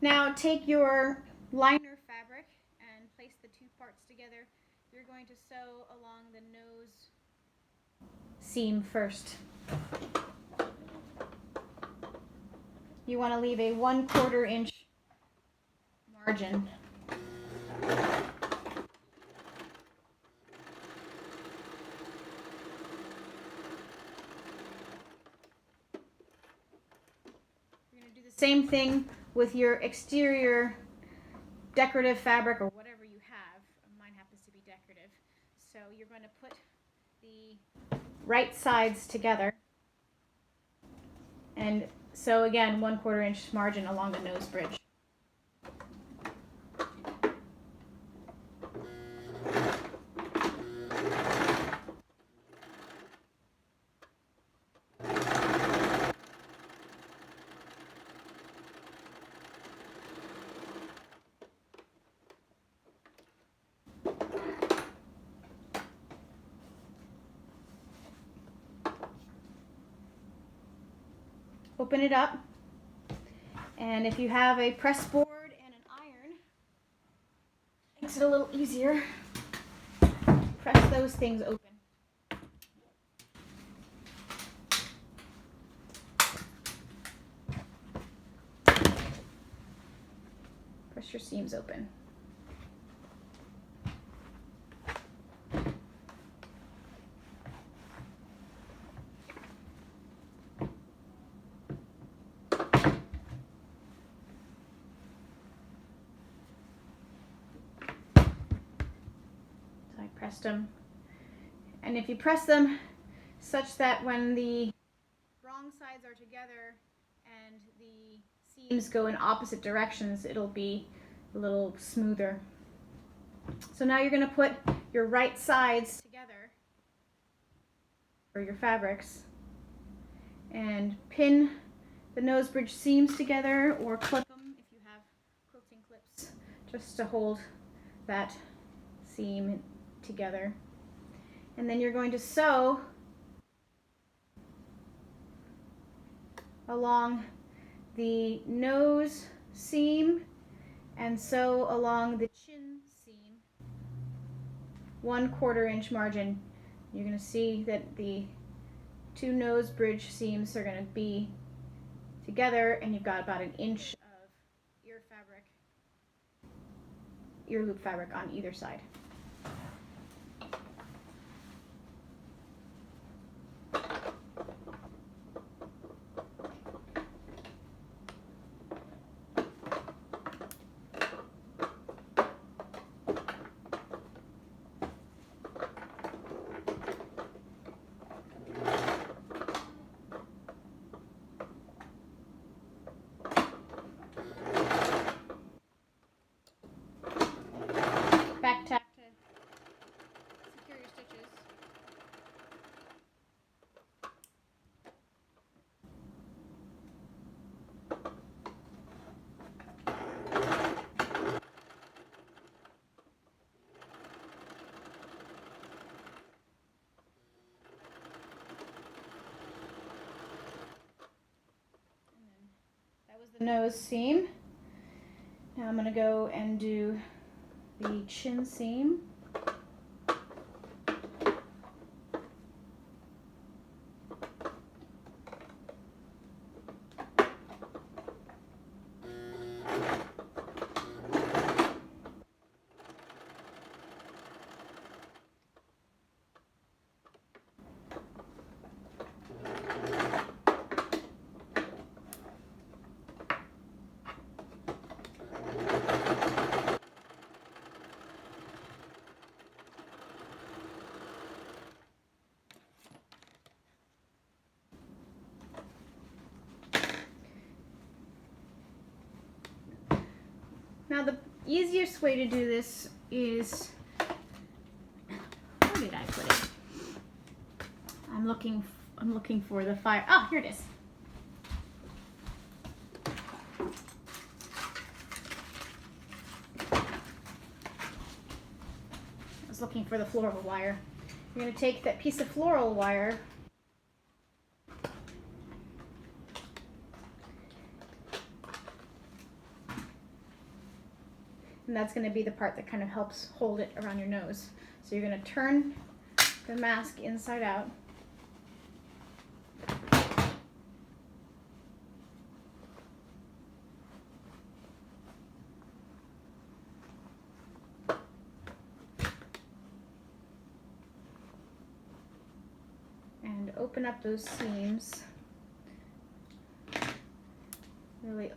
Now take your liner fabric and place the two parts together. You're going to sew along the nose seam first. You want to leave a 1/4 inch margin. You're going to do the same thing with your exterior decorative fabric or whatever you have. Mine happens to be decorative. So you're going to put the right sides together and sew again 1/4 inch margin along the nose bridge. Open it up, and if you have a press board and an iron, it makes it a little easier. Press those things open. Press your seams open. Pressed them, and if you press them such that when the wrong sides are together and the seams go in opposite directions, it'll be a little smoother. So now you're going to put your right sides together for your fabrics and pin the nose bridge seams together or clip them if you have quilting clips, just to hold that seam together. And then you're going to sew along the nose seam and sew along the chin seam 1/4 inch margin. You're going to see that the two nose bridge seams are going to be together, and you've got about 1 inch of ear loop fabric on either side. Back tack to secure your stitches. That was the nose seam. Now I'm going to go and do the chin seam. Now the easiest way to do this is, where did I put it? I'm looking for the fire. Oh, here it is. I was looking for the floral wire. You're going to take that piece of floral wire and that's going to be the part that kind of helps hold it around your nose. So you're going to turn the mask inside out. And open up those seams. Really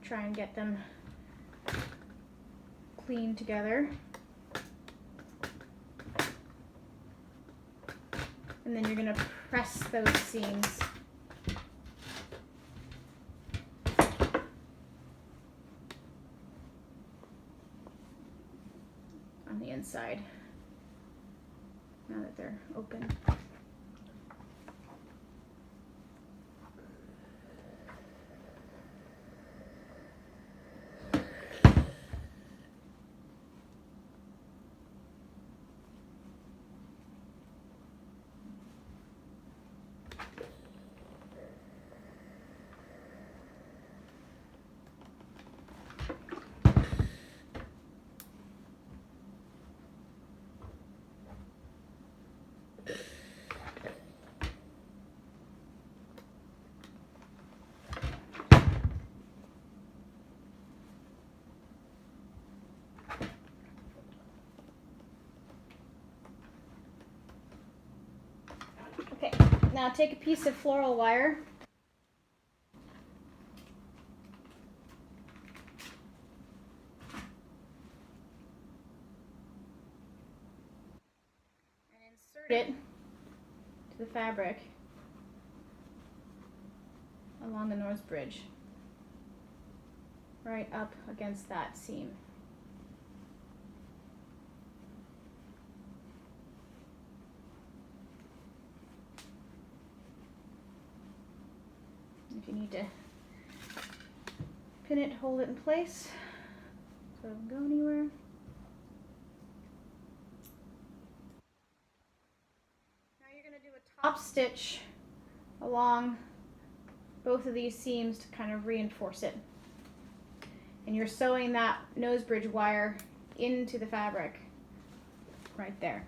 try and get them clean together. And then you're going to press those seams. On the inside, now that they're open. Okay, now take a piece of floral wire and insert it to the fabric along the nose bridge, right up against that seam. If you need to pin it, hold it in place so it doesn't go anywhere. Now you're going to do a top stitch along both of these seams to kind of reinforce it. And you're sewing that nose bridge wire into the fabric right there.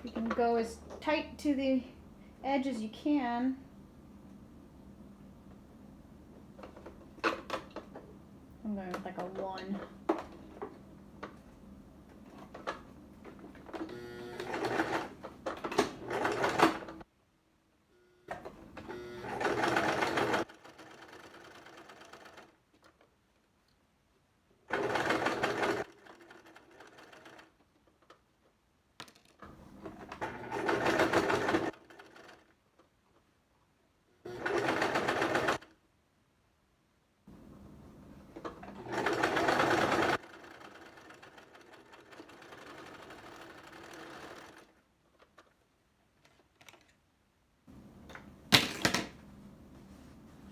You can go as tight to the edge as you can. I'm going with like a 1.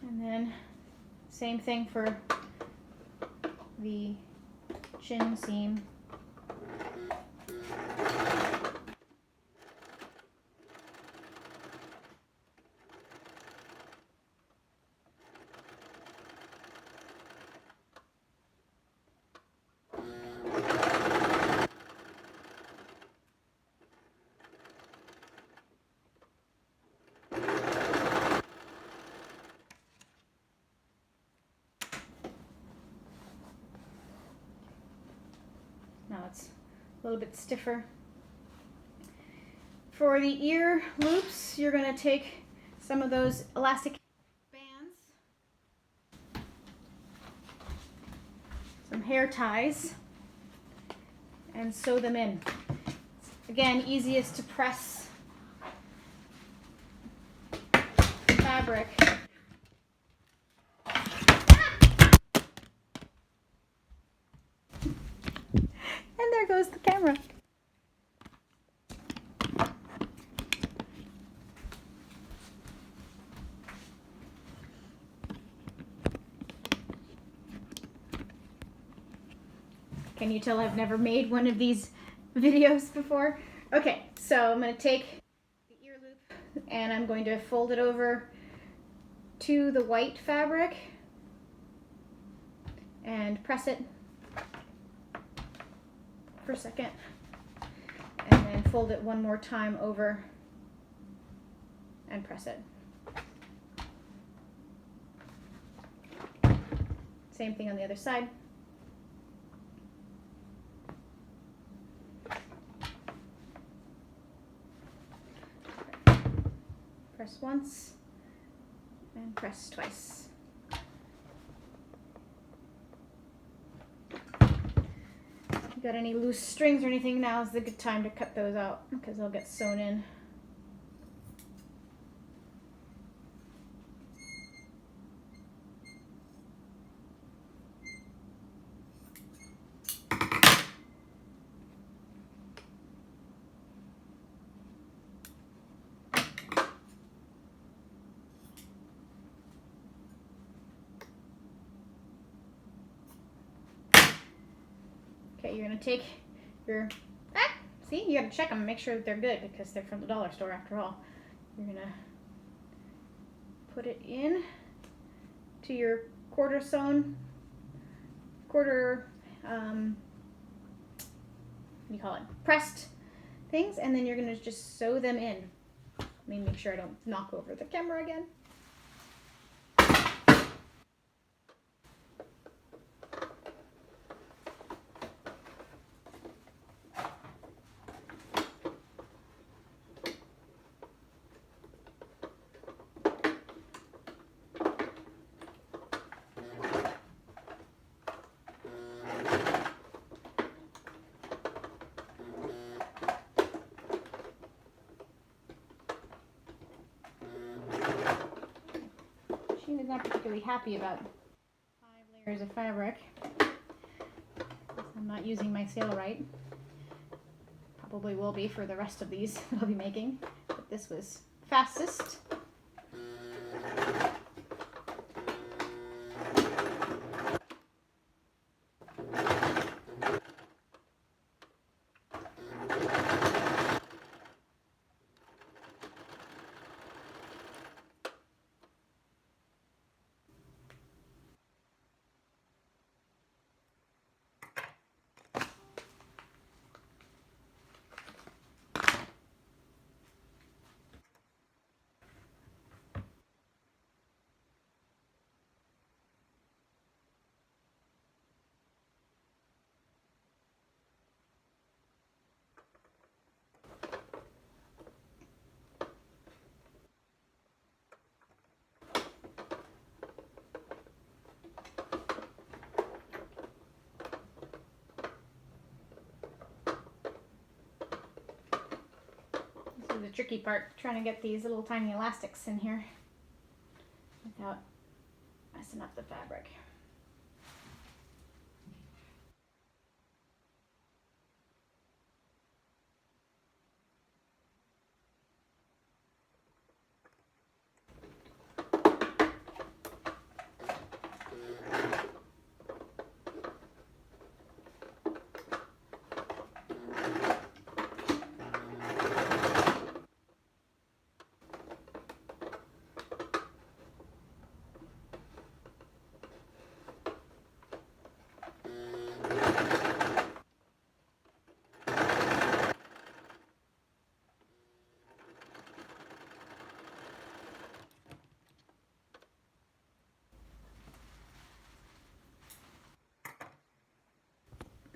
And then same thing for the chin seam. Now it's a little bit stiffer. For the ear loops, you're going to take some of those elastic bands, some hair ties, and sew them in. Again, easiest to press fabric. And there goes the camera. Can you tell I've never made one of these videos before? Okay, so I'm going to take the ear loop and I'm going to fold it over to the white fabric and press it for a second, and then fold it one more time over and press it. Same thing on the other side. Press once and press twice. If you got any loose strings or anything, now is the good time to cut those out because they'll get sewn in. Okay, you're going to take your, see, you got to check them and make sure that they're good because they're from the dollar store after all. You're going to put it in to your quarter sewn, what do you call it, pressed things, and then you're going to just sew them in. Let me make sure I don't knock over the camera again. She is not particularly happy about 5 layers of fabric. I'm not using my sail right. Probably will be for the rest of these I'll be making, but this was fastest. This is the tricky part, trying to get these little tiny elastics in here without messing up the fabric.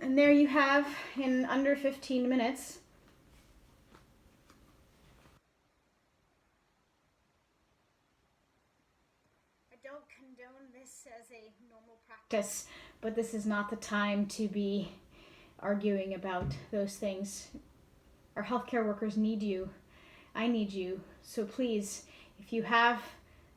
And there you have, in under 15 minutes, I don't condone this as a normal practice, but this is not the time to be arguing about those things. Our healthcare workers need you. I need you. So please, if you have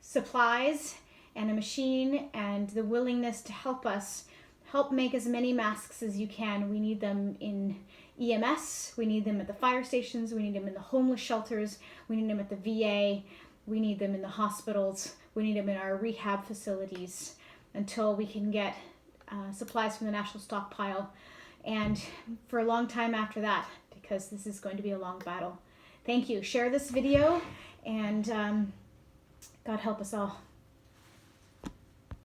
supplies and a machine and the willingness to help us, help make as many masks as you can. We need them in EMS, we need them at the fire stations, we need them in the homeless shelters, we need them at the VA, we need them in the hospitals, we need them in our rehab facilities until we can get supplies from the national stockpile and for a long time after that, because this is going to be a long battle. Thank you. Share this video, and God help us all.